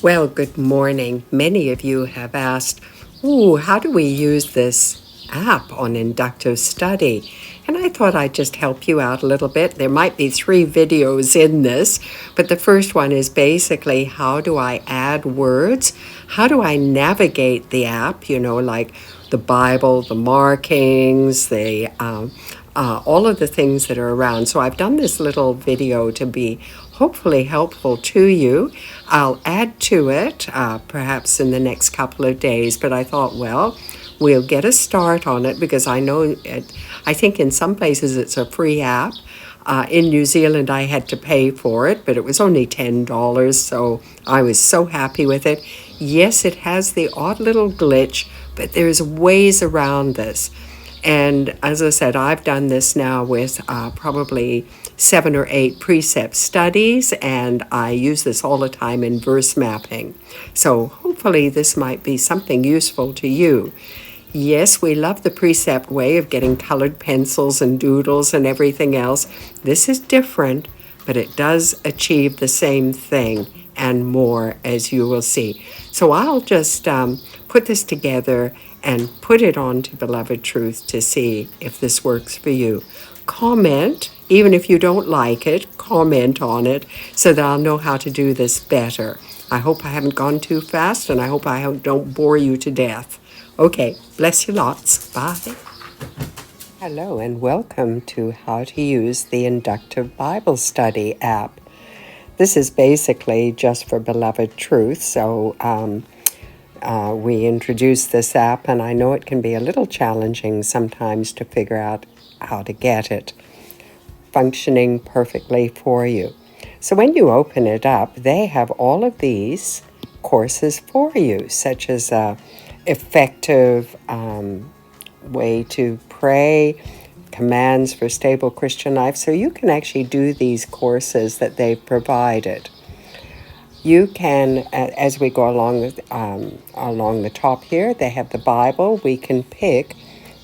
Well, good morning. Many of you have asked, ooh, how do we use this app on inductive study? And I thought I'd just help you out a little bit. There might be 3 videos in this, but the first one is basically how do I add words? How do I navigate the app? Like the Bible, the markings, all of the things that are around. So I've done this little video to be hopefully helpful to you. I'll add to it perhaps in the next couple of days, but I thought, well, we'll get a start on it because I think in some places it's a free app. In New Zealand, I had to pay for it, but it was only $10, so I was so happy with it. Yes, it has the odd little glitch, but there's ways around this. And as I said, I've done this now with probably 7 or 8 precept studies, and I use this all the time in verse mapping. So hopefully this might be something useful to you. Yes, we love the precept way of getting colored pencils and doodles and everything else. This is different, but it does achieve the same thing and more, as you will see. So I'll just put this together and put it on to Beloved Truth to see if this works for you. Comment, even if you don't like it, comment on it so that I'll know how to do this better. I hope I haven't gone too fast, and I hope I don't bore you to death. Okay, bless you lots. Bye. Hello, and welcome to How to Use the Inductive Bible Study app. This is basically just for Beloved Truth, so we introduced this app, and I know it can be a little challenging sometimes to figure out how to get it functioning perfectly for you. So when you open it up, they have all of these courses for you, such as effective way to pray, commands for stable Christian life. So you can actually do these courses that they've provided. You can, as we go along the top here, they have the Bible. We can pick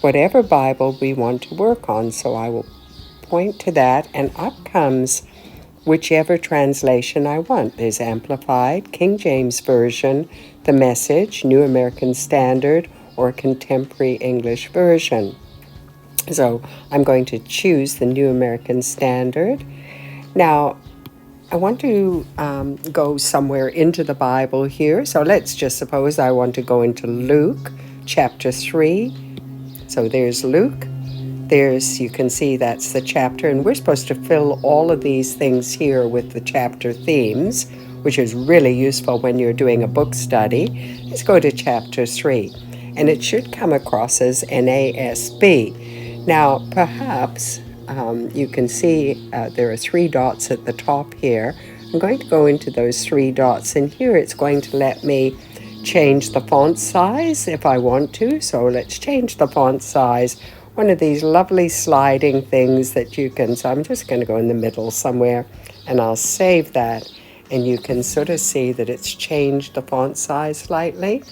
whatever Bible we want to work on. So I will point to that, and up comes whichever translation I want. There's Amplified, King James Version, the Message, New American Standard, or Contemporary English Version. So I'm going to choose the New American Standard. Now, I want to go somewhere into the Bible here. So let's just suppose I want to go into Luke chapter 3. So there's Luke. You can see that's the chapter, and we're supposed to fill all of these things here with the chapter themes, which is really useful when you're doing a book study. Let's go to chapter 3, and it should come across as NASB. Now, perhaps you can see there are 3 dots at the top here. I'm going to go into those 3 dots, and here it's going to let me change the font size if I want to. So let's change the font size. One of these lovely sliding things that you can, so I'm just going to go in the middle somewhere, and I'll save that, and you can sort of see that it's changed the font size slightly.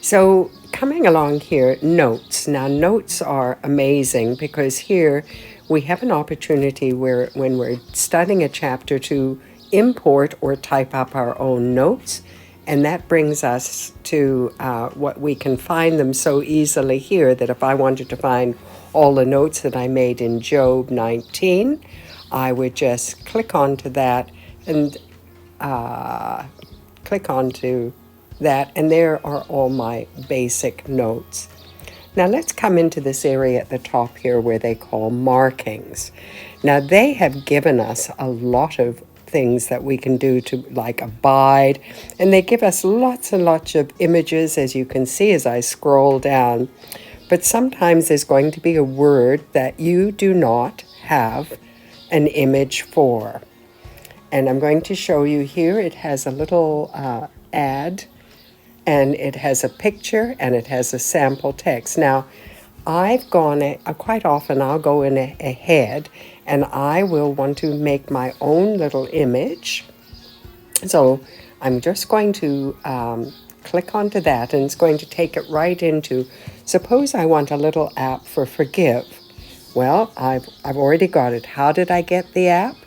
So coming along here, notes. Now notes are amazing because here we have an opportunity where when we're studying a chapter to import or type up our own notes. And that brings us to what we can find them so easily here that if I wanted to find all the notes that I made in Job 19, I would just click onto that and and there are all my basic notes. Now let's come into this area at the top here where they call markings. Now they have given us a lot of things that we can do to like abide, and they give us lots and lots of images, as you can see as I scroll down. But sometimes there's going to be a word that you do not have an image for, and I'm going to show you here. It has a little ad, and it has a picture, and it has a sample text. Now I've gone quite often I'll go in ahead and I will want to make my own little image. So I'm just going to click onto that, and it's going to take it right into, suppose I want a little app for forgive. Well, I've already got it. How did I get the app?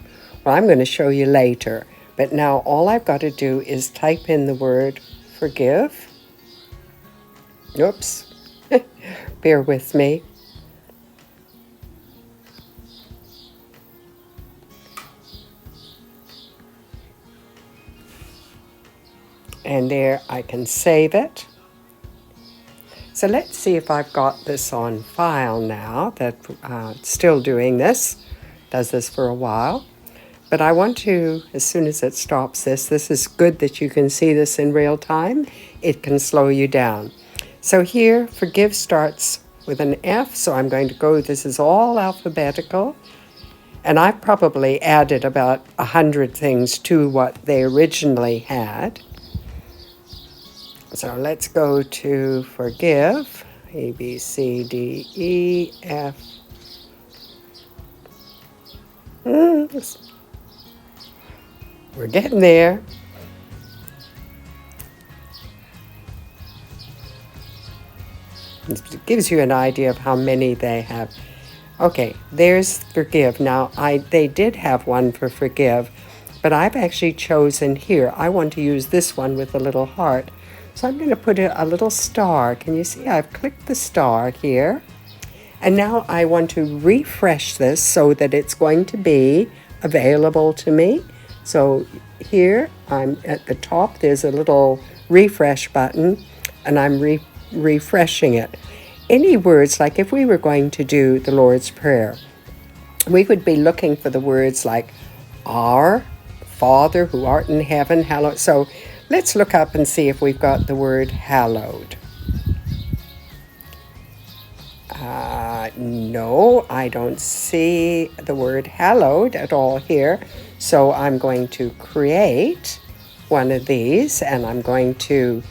Well, I'm going to show you later. But now all I've got to do is type in the word forgive. Oops. Bear with me. And there I can save it. So let's see if I've got this on file now, that it's still doing this, does this for a while. But I want to, as soon as it stops this is good that you can see this in real time. It can slow you down. So here, forgive starts with an F, so I'm going to go, this is all alphabetical. And I probably added about 100 things to what they originally had. So let's go to forgive, A, B, C, D, E, F. We're getting there. It gives you an idea of how many they have. Okay, there's forgive. Now, they did have one for forgive, but I've actually chosen here. I want to use this one with a little heart. So I'm going to put a little star. Can you see? I've clicked the star here. And now I want to refresh this so that it's going to be available to me. So here, I'm at the top, there's a little refresh button, and I'm refreshing it. Any words, like if we were going to do the Lord's Prayer, we would be looking for the words like Our Father who art in heaven, hallowed. So let's look up and see if we've got the word hallowed. No, I don't see the word hallowed at all here. So I'm going to create one of these, and I'm going to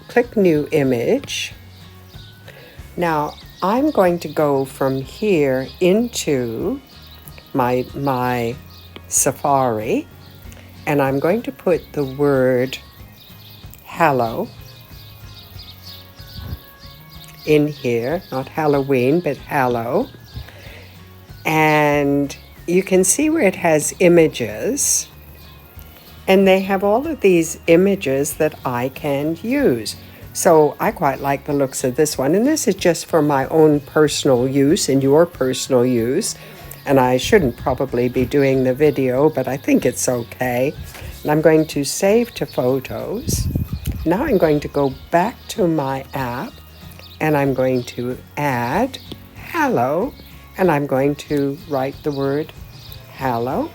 click new image. Now I'm going to go from here into my Safari, and I'm going to put the word hallow in here, not Halloween, but hallow. And you can see where it has images, and they have all of these images that I can use. So I quite like the looks of this one, and this is just for my own personal use and your personal use. And I shouldn't probably be doing the video, but I think it's okay. And I'm going to save to photos. Now I'm going to go back to my app, and I'm going to add hallow, and I'm going to write the word hallow.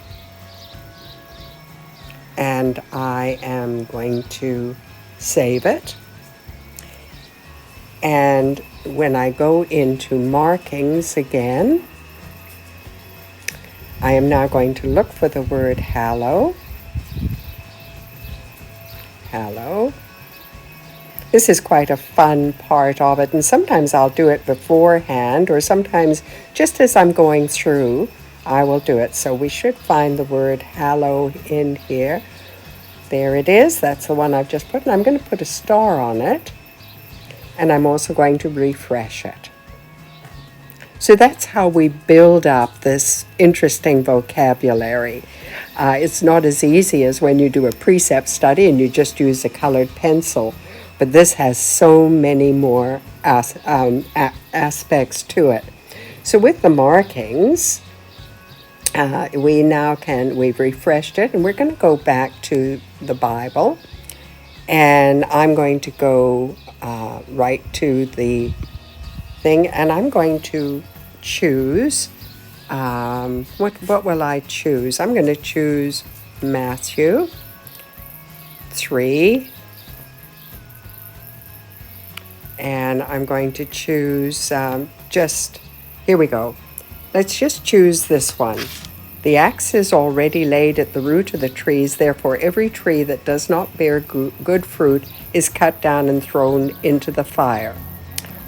And I am going to save it. And when I go into markings again, I am now going to look for the word hallow. Hallow. This is quite a fun part of it, and sometimes I'll do it beforehand, or sometimes just as I'm going through, I will do it. So we should find the word hallow in here. There it is. That's the one I've just put, and I'm going to put a star on it, and I'm also going to refresh it. So that's how we build up this interesting vocabulary. It's not as easy as when you do a precept study and you just use a colored pencil, but this has so many more aspects to it. So with the markings, we've refreshed it, and we're going to go back to the Bible, and I'm going to go right to the thing, and I'm going to choose, what will I choose? I'm going to choose Matthew 3, and I'm going to choose here we go. Let's just choose this one. The axe is already laid at the root of the trees, therefore every tree that does not bear good fruit is cut down and thrown into the fire.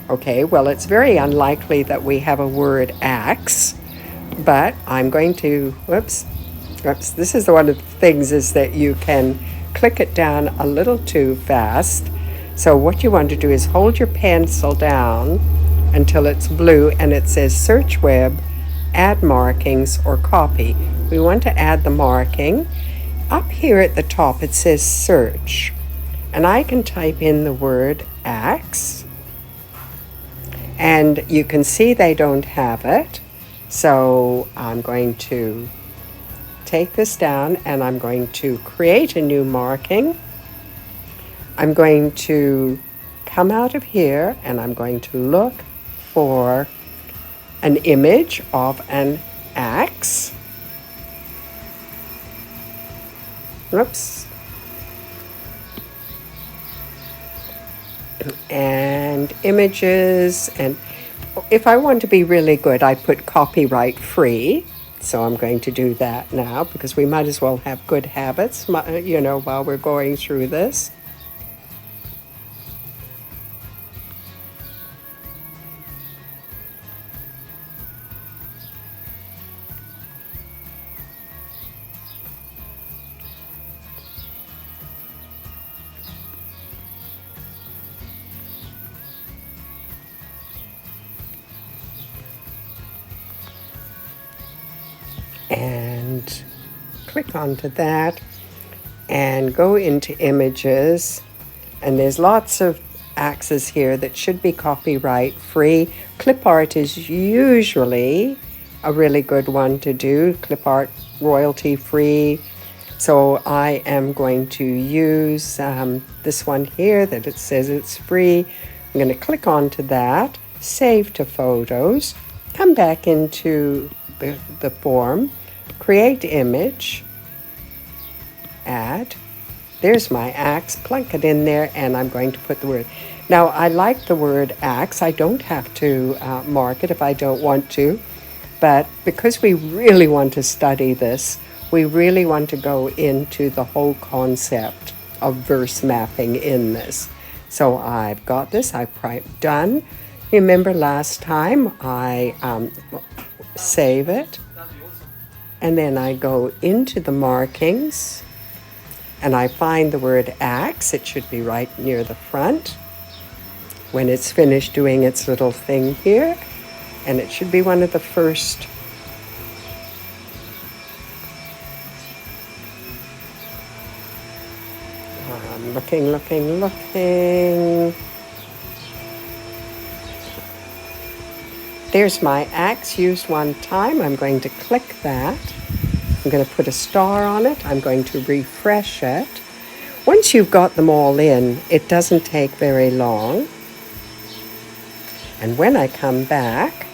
Okay, well, it's very unlikely that we have a word axe, but I'm going to, this is one of the things is that you can click it down a little too fast. So what you want to do is hold your pencil down until it's blue and it says search web add markings or copy. We want to add the marking. Up here at the top it says search, and I can type in the word axe, and you can see they don't have it. So I'm going to take this down and I'm going to create a new marking. I'm going to come out of here and I'm going to look for an image of an axe. Oops. And images, and if I want to be really good, I put copyright free. So I'm going to do that now because we might as well have good habits, while we're going through this. And click onto that and go into images, and there's lots of axes here that should be copyright free. Clip art is usually a really good one to do, clip art royalty free. So I am going to use this one here that it says it's free. I'm going to click onto that, save to photos, come back into the form, create image, add. There's my axe, plunk it in there, and I'm going to put the word. Now, I like the word axe. I don't have to mark it if I don't want to, but because we really want to study this, we really want to go into the whole concept of verse mapping in this. So I've got this, I've done. Remember last time I save it, and then I go into the markings and I find the word axe. It should be right near the front when it's finished doing its little thing here, and it should be one of the first. I'm looking. There's my axe used one time. I'm going to click that. I'm going to put a star on it. I'm going to refresh it. Once you've got them all in, it doesn't take very long. And when I come back,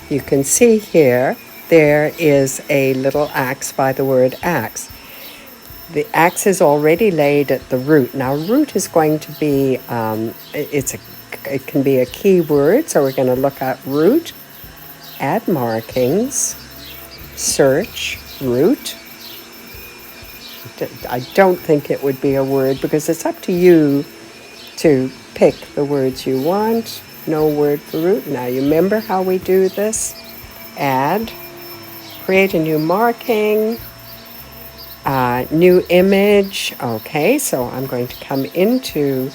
you can see here, there is a little axe by the word axe. The axe is already laid at the root. Now, root is going to be, it can be a keyword, so we're going to look at root, add markings, search, root. I don't think it would be a word because it's up to you to pick the words you want. No word for root. Now, you remember how we do this? Add, create a new marking, new image. Okay, so I'm going to come into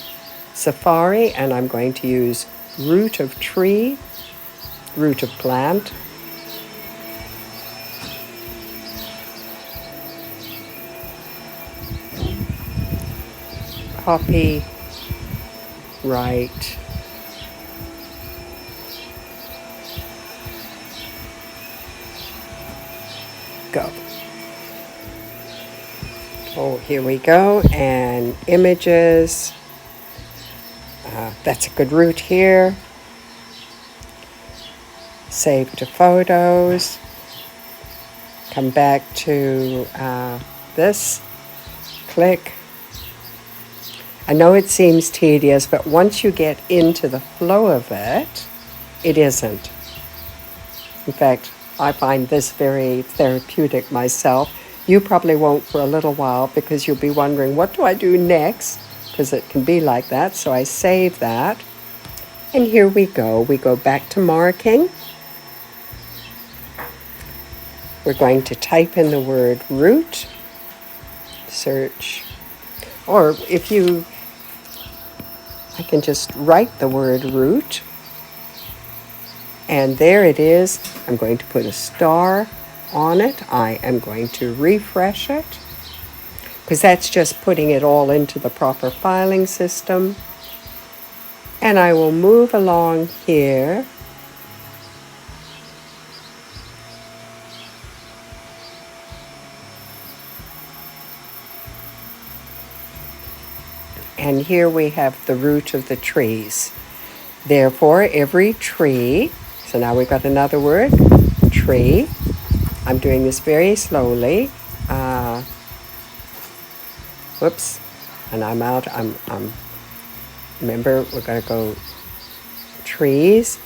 Safari and I'm going to use root of tree, root of plant. Copy, write, go. Oh, here we go. And images. That's a good root here. Save to photos. Come back to this. Click. I know it seems tedious, but once you get into the flow of it, it isn't. In fact, I find this very therapeutic myself. You probably won't for a little while because you'll be wondering, what do I do next? Because it can be like that. So I save that. And here we go. We go back to marking. We're going to type in the word root, search, or I can just write the word root, And there it is. I'm going to put a star on it. I am going to refresh it, because that's just putting it all into the proper filing system. And I will move along here. And here we have the root of the trees. Therefore, every tree, so now we've got another word, tree. I'm doing this very slowly. Whoops, and I'm out. Remember, we're going to go trees,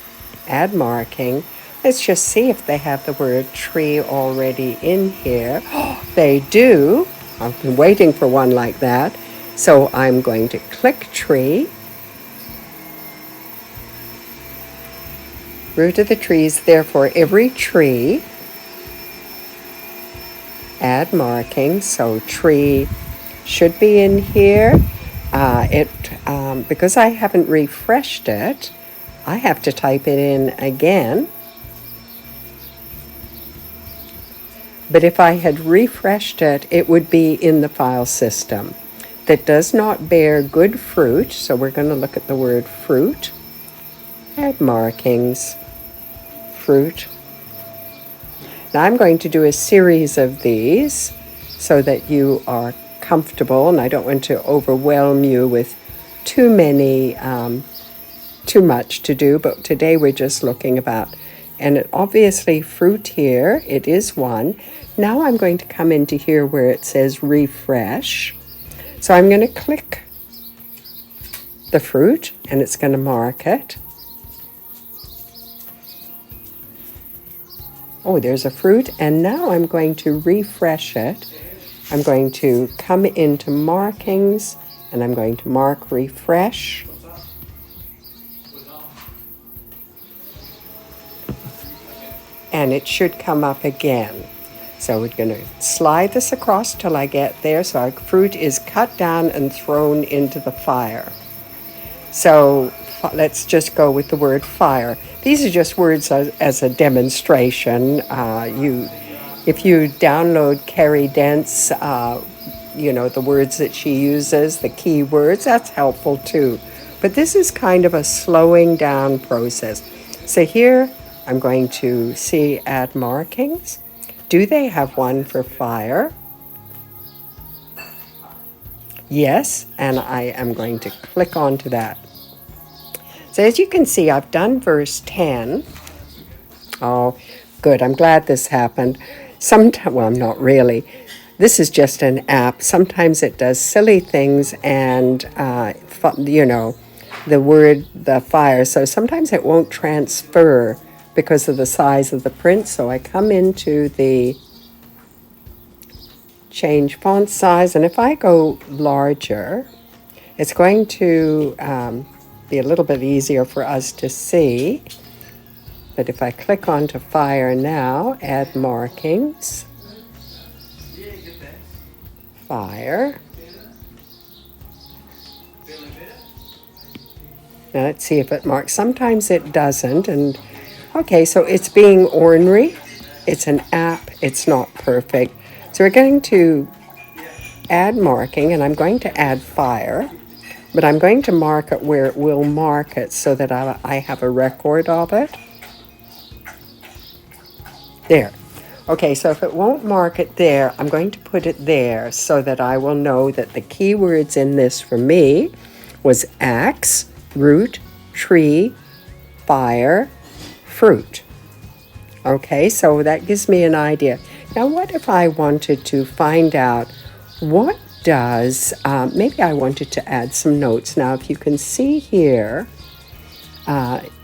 add marking. Let's just see if they have the word tree already in here. They do. I've been waiting for one like that. So I'm going to click tree. Root of the trees, therefore every tree. Add marking, so tree should be in here. Because I haven't refreshed it, I have to type it in again. But if I had refreshed it, it would be in the file system. That does not bear good fruit, so we're going to look at the word fruit. Add markings, fruit. Now I'm going to do a series of these so that you are comfortable, and I don't want to overwhelm you with too much to do, but today we're just looking about, and obviously fruit here, it is one. Now I'm going to come into here where it says refresh. So I'm going to click the fruit and it's going to mark it. Oh, there's a fruit, and now I'm going to refresh it. I'm going to come into markings and I'm going to mark refresh. And it should come up again. So we're going to slide this across till I get there. So our fruit is cut down and thrown into the fire. So let's just go with the word fire. These are just words as a demonstration. If you download Carrie Dent's, the words that she uses, the key words, that's helpful too. But this is kind of a slowing down process. So here I'm going to see add markings. Do they have one for fire? Yes, and I am going to click onto that. So as you can see, I've done verse 10. Oh, good. I'm glad this happened. Well, not really. This is just an app. Sometimes it does silly things and, the fire. So sometimes it won't transfer because of the size of the print. So I come into the change font size, and if I go larger, it's going to be a little bit easier for us to see. But if I click onto fire now, add markings, fire. Now let's see if it marks. Sometimes it doesn't, and okay, so it's being ornery. It's an app. It's not perfect. So we're going to add marking, and I'm going to add fire, but I'm going to mark it where it will mark it so that I have a record of it. There. Okay, so if it won't mark it there, I'm going to put it there so that I will know that the keywords in this for me was axe, root, tree, fire, fruit. Okay, so that gives me an idea. Now, what if I wanted to find out what does, maybe I wanted to add some notes. Now, if you can see here,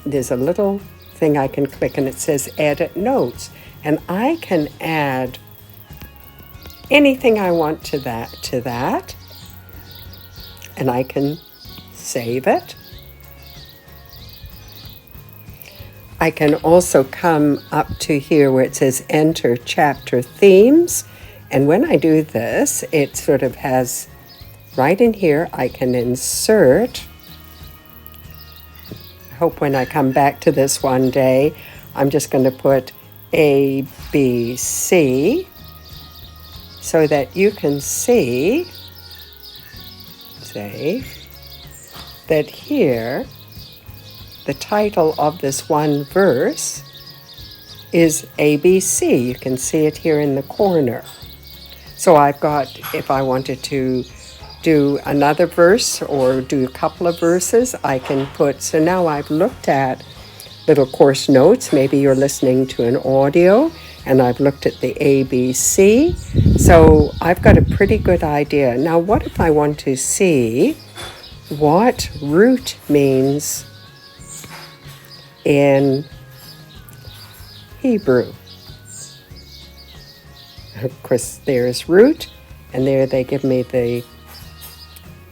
there's a little thing I can click and it says edit notes. And I can add anything I want to that. And I can save it. I can also come up to here where it says enter chapter themes. And when I do this, it sort of has right in here, I can insert. hope when I come back to this one day, I'm just going to put A, B, C, so that you can see, say, that here, the title of this one verse is ABC. You can see it here in the corner. So I've got, if I wanted to do another verse or do a couple of verses, I can put, so now I've looked at little course notes. Maybe you're listening to an audio and I've looked at the ABC. So I've got a pretty good idea. Now, what if I want to see what root means in Hebrew? Of course, there's root, and there they give me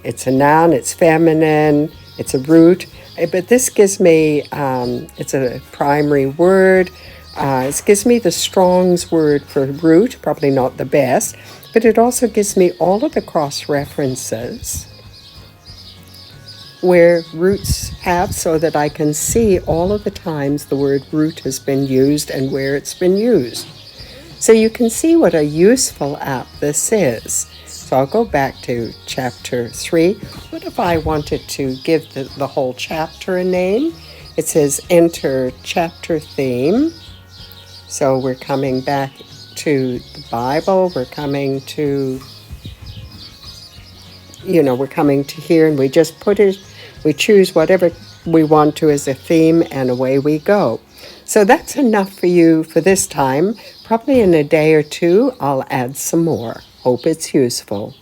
it's a noun, it's feminine, it's a root, but this gives me, it's a primary word. It gives me the Strong's word for root, probably not the best, but it also gives me all of the cross-references where roots have, so that I can see all of the times the word root has been used and where it's been used. So you can see what a useful app this is. So I'll go back to chapter 3. What if I wanted to give the whole chapter a name? It says enter chapter theme. So we're coming back to the Bible. We're coming to, we're coming to here, and we just put it, we choose whatever we want to as a theme, and away we go. So that's enough for you for this time. Probably in a day or two, I'll add some more. Hope it's useful.